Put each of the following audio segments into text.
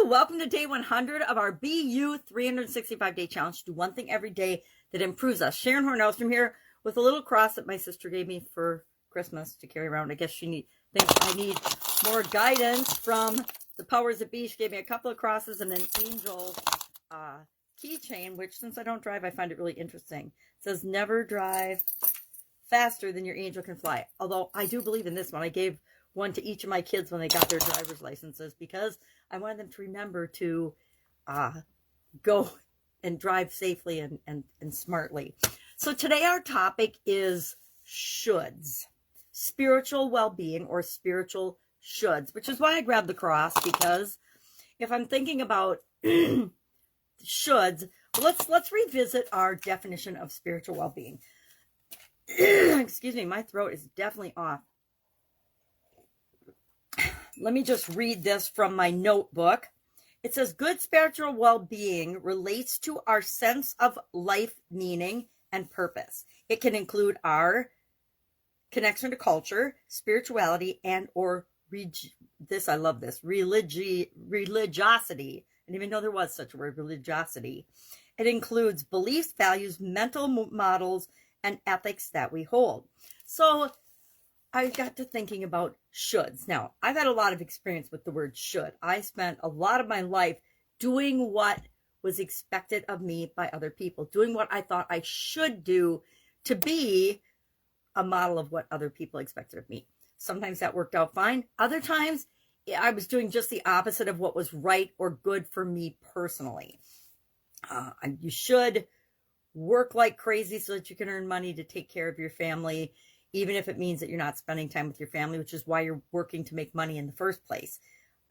welcome to day 100 of our BU 365-day challenge. Do one thing every day that improves us. Sharon Horne-Ellstrom here with a little cross that my sister gave me for Christmas to carry around. I guess thinks I need more guidance from the powers that be. She gave me a couple of crosses and an angel keychain, which since I don't drive, I find it really interesting. It says, never drive faster than your angel can fly. Although I do believe in this one. I gave one to each of my kids when they got their driver's licenses because I wanted them to remember to go and drive safely and smartly. So today our topic is shoulds, spiritual well-being or spiritual shoulds, which is why I grabbed the cross, because if I'm thinking about shoulds, let's revisit our definition of spiritual well-being. Excuse me, my throat is definitely off. Let me just read this from my notebook. It says, good spiritual well-being relates to our sense of life meaning and purpose. It can include our connection to culture, spirituality, and or I love this, religiosity. I didn't even know there was such a word, religiosity. It includes beliefs, values, mental models, and ethics that we hold. So I got to thinking about shoulds. Now, I've had a lot of experience with the word should. I spent a lot of my life doing what was expected of me by other people, doing what I thought I should do to be a model of what other people expected of me. Sometimes that worked out fine. Other times, I was doing just the opposite of what was right or good for me personally. You should work like crazy so that you can earn money to take care of your family, even if it means that you're not spending time with your family, which is why you're working to make money in the first place.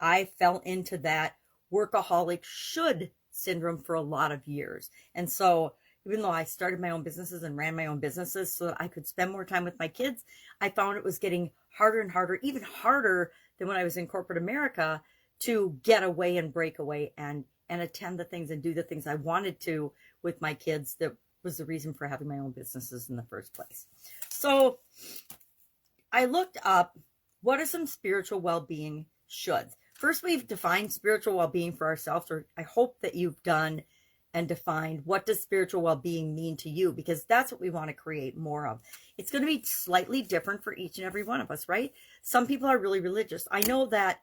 I fell into that workaholic should syndrome for a lot of years. And so even though I started my own businesses and ran my own businesses so that I could spend more time with my kids, I found it was getting harder and harder, even harder than when I was in corporate America, to get away and break away and attend the things and do the things I wanted to with my kids. That was the reason for having my own businesses in the first place. So I looked up, what are some spiritual well-being shoulds? First, we've defined spiritual well-being for ourselves, or I hope that you've done and defined what does spiritual well-being mean to you, because that's what we want to create more of. It's going to be slightly different for each and every one of us, right? Some people are really religious. I know that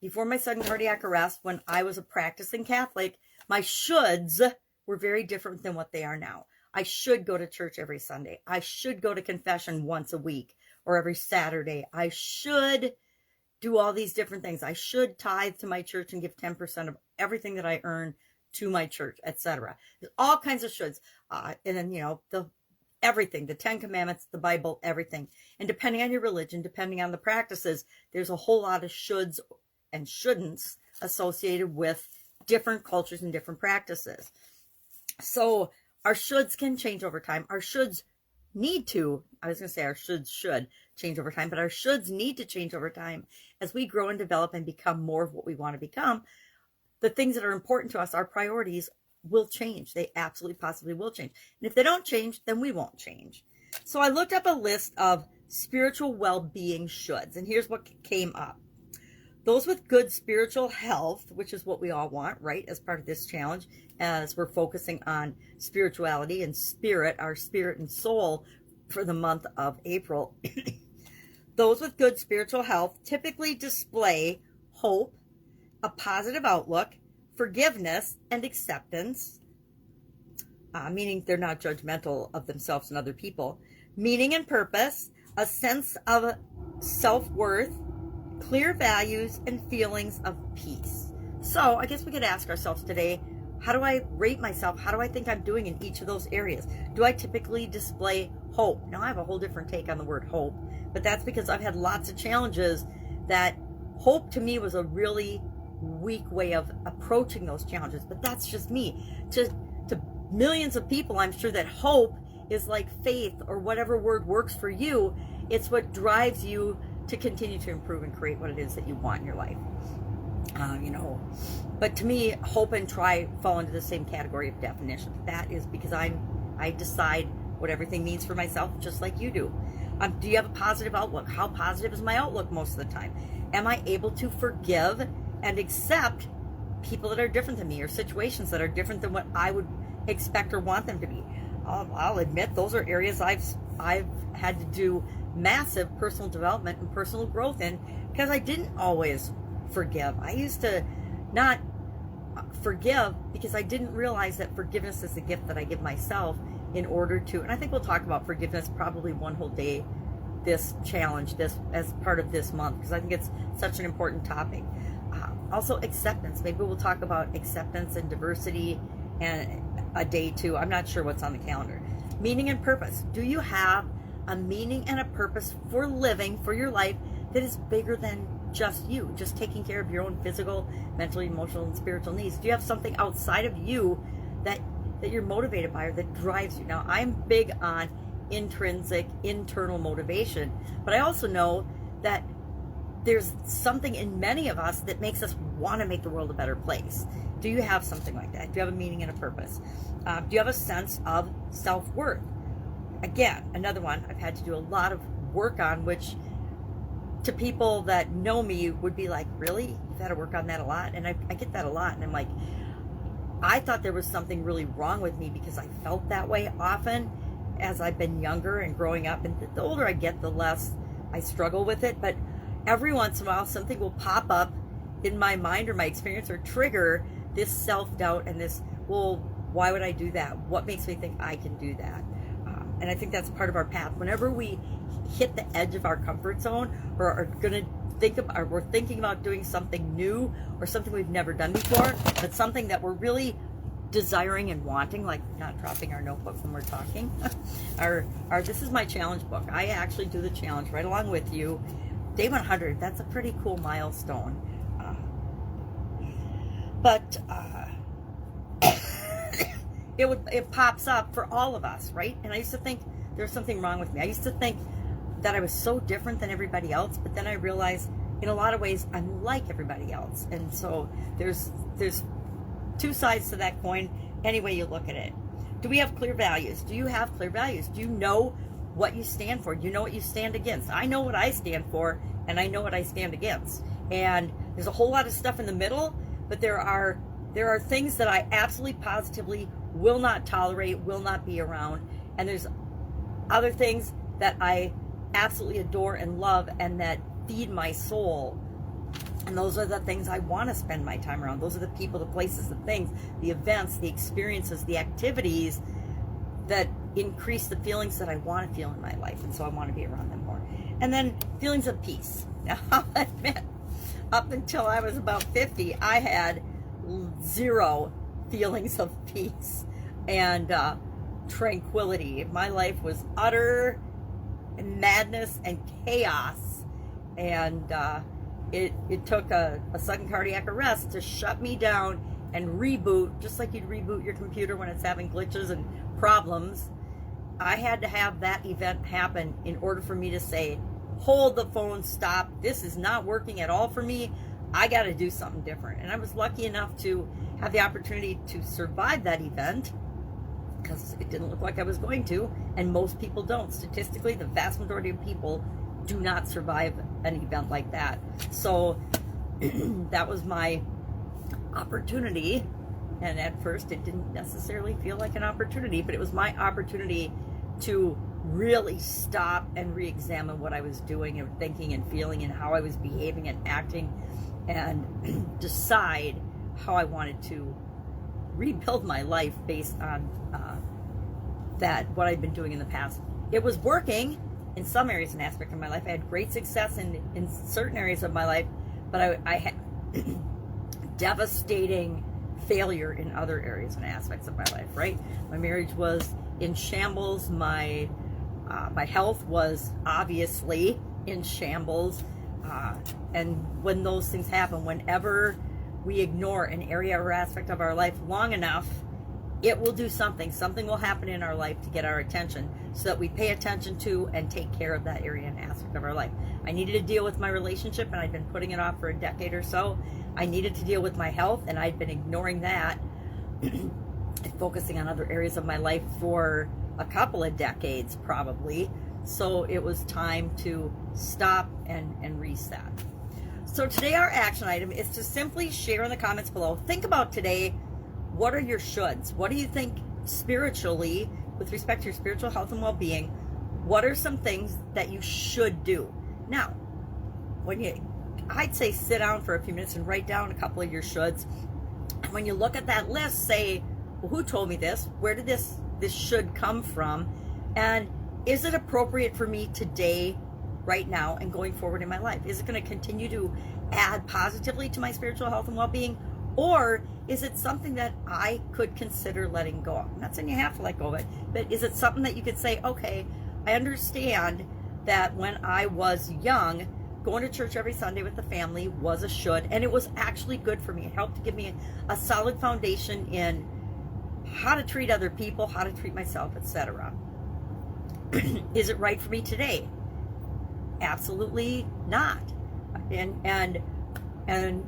before my sudden cardiac arrest, when I was a practicing Catholic, my shoulds were very different than what they are now. I should go to church every Sunday. I should go to confession once a week or every Saturday. I should do all these different things. I should tithe to my church and give 10% of everything that I earn to my church, etc. There's all kinds of shoulds. And then, everything, the 10 Commandments, the Bible, everything. And depending on your religion, depending on the practices, there's a whole lot of shoulds and shouldn'ts associated with different cultures and different practices. So our shoulds can change over time. Our shoulds need to, I was going to say our shoulds should change over time, but our shoulds need to change over time as we grow and develop and become more of what we want to become. The things that are important to us, our priorities, will change. They absolutely possibly will change. And if they don't change, then we won't change. So I looked up a list of spiritual well-being shoulds, and here's what came up. Those with good spiritual health, which is what we all want, right, as part of this challenge, as we're focusing on spirituality and spirit, our spirit and soul for the month of April. Those with good spiritual health typically display hope, a positive outlook, forgiveness, and acceptance, meaning they're not judgmental of themselves and other people, meaning and purpose, a sense of self-worth, clear values, and feelings of peace. So I guess we could ask ourselves today, how do I rate myself? How do I think I'm doing in each of those areas? Do I typically display hope? Now I have a whole different take on the word hope, but that's because I've had lots of challenges that hope to me was a really weak way of approaching those challenges. But that's just me. To millions of people, I'm sure that hope is like faith or whatever word works for you. It's what drives you to continue to improve and create what it is that you want in your life. But to me, hope and try fall into the same category of definition. That is because I decide what everything means for myself, just like you do. Do you have a positive outlook? How positive is my outlook most of the time? Am I able to forgive and accept people that are different than me, or situations that are different than what I would expect or want them to be. I'll admit those are areas I've had to do massive personal development and personal growth in, because I didn't always forgive. I used to not forgive because I didn't realize that forgiveness is a gift that I give myself in order to, and I think we'll talk about forgiveness probably one whole day, this challenge, this as part of this month, because I think it's such an important topic. Also acceptance. Maybe we'll talk about acceptance and diversity and a day too. I'm not sure what's on the calendar. Meaning and purpose. Do you have a meaning and a purpose for living, for your life, that is bigger than just you, just taking care of your own physical, mental, emotional, and spiritual needs? Do you have something outside of you that you're motivated by or that drives you? Now, I'm big on intrinsic, internal motivation, but I also know that there's something in many of us that makes us want to make the world a better place. Do you have something like that? Do you have a meaning and a purpose? Do you have a sense of self-worth? Again, another one I've had to do a lot of work on, which to people that know me would be like, really? You've had to work on that a lot? And I get that a lot. And I'm like, I thought there was something really wrong with me because I felt that way often as I've been younger and growing up. And the older I get, the less I struggle with it. But every once in a while, something will pop up in my mind or my experience or trigger this self-doubt and this, well, why would I do that? What makes me think I can do that? And I think that's part of our path. Whenever we hit the edge of our comfort zone, or are going to think about, or we're thinking about doing something new or something we've never done before, but something that we're really desiring and wanting, like not dropping our notebook when we're talking. This is my challenge book. I actually do the challenge right along with you. Day 100, that's a pretty cool milestone. It pops up for all of us, right? And I used to think there was something wrong with me. I used to think that I was so different than everybody else, but then I realized in a lot of ways I'm like everybody else. And so there's two sides to that coin, any way you look at it. Do we have clear values? Do you have clear values? Do you know what you stand for? Do you know what you stand against? I know what I stand for, and I know what I stand against. And there's a whole lot of stuff in the middle, but there are things that I absolutely positively will not tolerate, will not be around. And there's other things that I absolutely adore and love and that feed my soul. And those are the things I want to spend my time around. Those are the people, the places, the things, the events, the experiences, the activities that increase the feelings that I want to feel in my life. And so I want to be around them more. And then feelings of peace. Now, I'll admit, up until I was about 50, I had zero feelings of peace and tranquility. My life was utter madness and chaos, and it took a sudden cardiac arrest to shut me down and reboot, just like you'd reboot your computer when it's having glitches and problems. I had to have that event happen in order for me to say, hold the phone, stop, this is not working at all for me, I got to do something different. And I was lucky enough to have the opportunity to survive that event, because it didn't look like I was going to, and most people don't. Statistically, the vast majority of people do not survive an event like that. So that was my opportunity, and at first it didn't necessarily feel like an opportunity, but it was my opportunity to really stop and re-examine what I was doing and thinking and feeling and how I was behaving and acting, and decide how I wanted to rebuild my life based on what I'd been doing in the past. It was working in some areas and aspects of my life. I had great success in certain areas of my life, but I had devastating failure in other areas and aspects of my life, right? My marriage was in shambles. My health was obviously in shambles. And when those things happen, whenever we ignore an area or aspect of our life long enough, it will do something. Something will happen in our life to get our attention so that we pay attention to and take care of that area and aspect of our life. I needed to deal with my relationship, and I'd been putting it off for a decade or so. I needed to deal with my health, and I'd been ignoring that and focusing on other areas of my life for a couple of decades probably. So it was time to stop and reset. So today our action item is to simply share in the comments below. Think about today, what are your shoulds? What do you think spiritually, with respect to your spiritual health and well-being, what are some things that you should do? Now, I'd say sit down for a few minutes and write down a couple of your shoulds. And when you look at that list, say, well, who told me this? Where did this should come from? And is it appropriate for me today, right now, and going forward in my life? Is it going to continue to add positively to my spiritual health and well-being? Or is it something that I could consider letting go of? I'm not saying you have to let go of it, but is it something that you could say, okay, I understand that when I was young, going to church every Sunday with the family was a should, and it was actually good for me. It helped to give me a solid foundation in how to treat other people, how to treat myself, etc. Is it right for me today? Absolutely not. And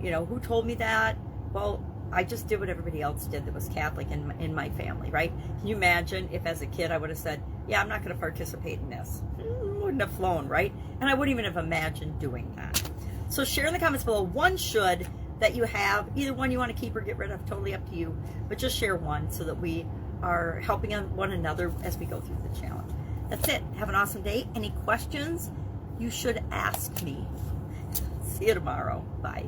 you know, who told me that? Well, I just did what everybody else did that was Catholic in my family, right? Can you imagine if as a kid I would have said, yeah, I'm not going to participate in this? Wouldn't have flown, right? And I wouldn't even have imagined doing that. So share in the comments below one should that you have, either one you want to keep or get rid of, totally up to you, but just share one so that we are helping one another as we go through the challenge. That's it. Have an awesome day. Any questions? You should ask me. See you tomorrow. Bye.